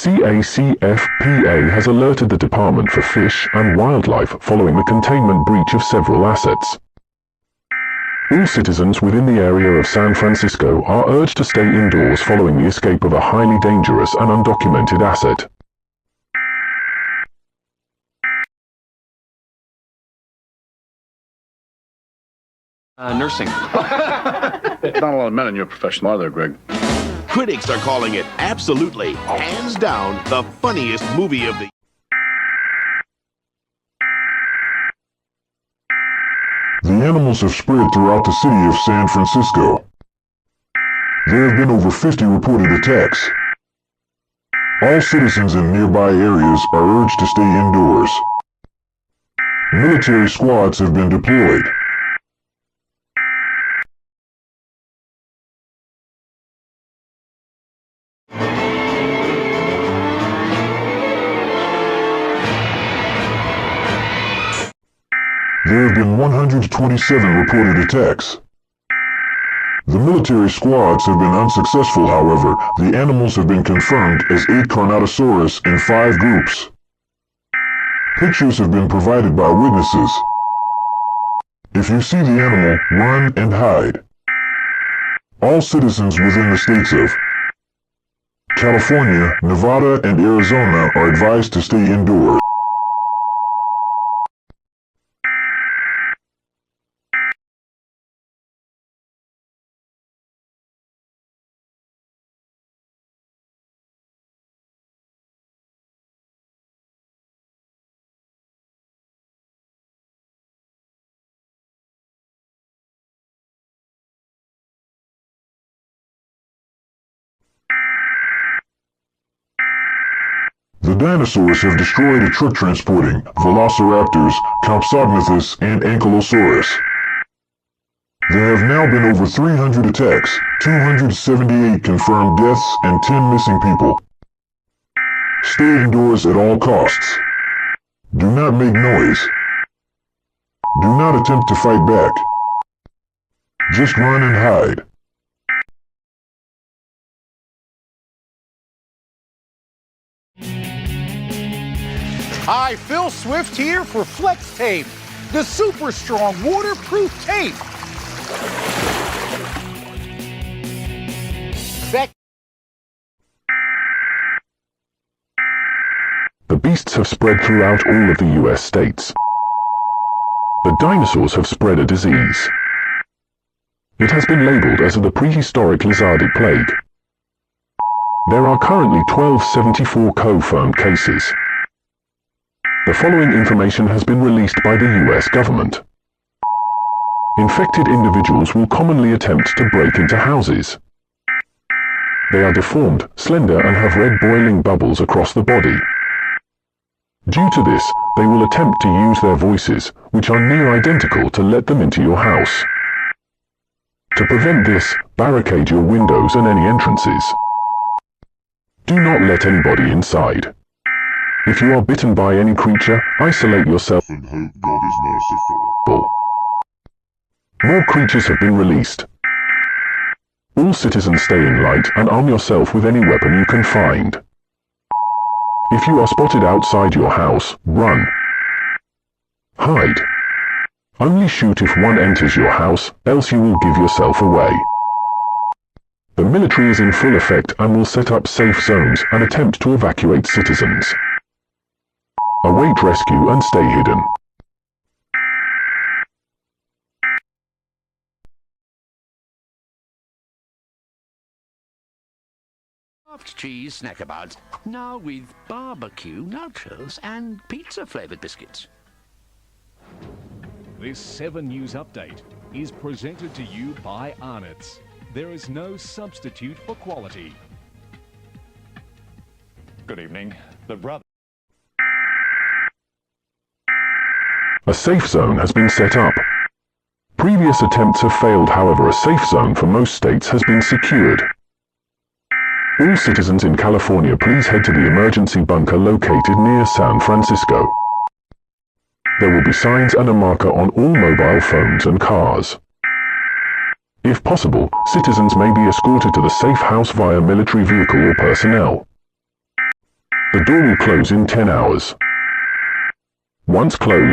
CACFPA has alerted the Department for Fish and Wildlife following the containment breach of several assets. All citizens within the area of San Francisco are urged to stay indoors following the escape of a highly dangerous and undocumented asset. Nursing. Not a lot of men in your profession, are there, Greg? Critics are calling it absolutely, hands down, the funniest movie of the year. The animals have spread throughout the city of San Francisco. There have been over 50 reported attacks. All citizens in nearby areas are urged to stay indoors. Military squads have been deployed. There have been 127 reported attacks. The military squads have been unsuccessful, however. The animals have been confirmed as 8 Carnotaurus in 5 groups. Pictures have been provided by witnesses. If you see the animal, run and hide. All citizens within the states of California, Nevada, and Arizona are advised to stay indoors. The dinosaurs have destroyed a truck transporting velociraptors, Compsognathus, and Ankylosaurus. There have now been over 300 attacks, 278 confirmed deaths, and 10 missing people. Stay indoors at all costs. Do not make noise. Do not attempt to fight back. Just run and hide. Hi, Phil Swift here for Flex Tape, the super strong waterproof tape. The beasts have spread throughout all of the US states. The dinosaurs have spread a disease. It has been labeled as the prehistoric lizardic plague. There are currently 1274 confirmed cases. The following information has been released by the US government. Infected individuals will commonly attempt to break into houses. They are deformed, slender, and have red boiling bubbles across the body. Due to this, they will attempt to use their voices, which are near identical, to let them into your house. To prevent this, barricade your windows and any entrances. Do not let anybody inside. If you are bitten by any creature, isolate yourself and hope God is merciful. More creatures have been released. All citizens stay in light and arm yourself with any weapon you can find. If you are spotted outside your house, run. Hide. Only shoot if one enters your house, else you will give yourself away. The military is in full effect and will set up safe zones and attempt to evacuate citizens. Await rescue and stay hidden. Soft cheese snacker bars, now with barbecue, nachos, and pizza-flavored biscuits. This 7 News Update is presented to you by Arnott's. There is no substitute for quality. Good evening. The brother. A safe zone has been set up. Previous attempts have failed, however, a safe zone for most states has been secured. All citizens in California, please head to the emergency bunker located near San Francisco. There will be signs and a marker on all mobile phones and cars. If possible, citizens may be escorted to the safe house via military vehicle or personnel. The door will close in 10 hours. Once closed,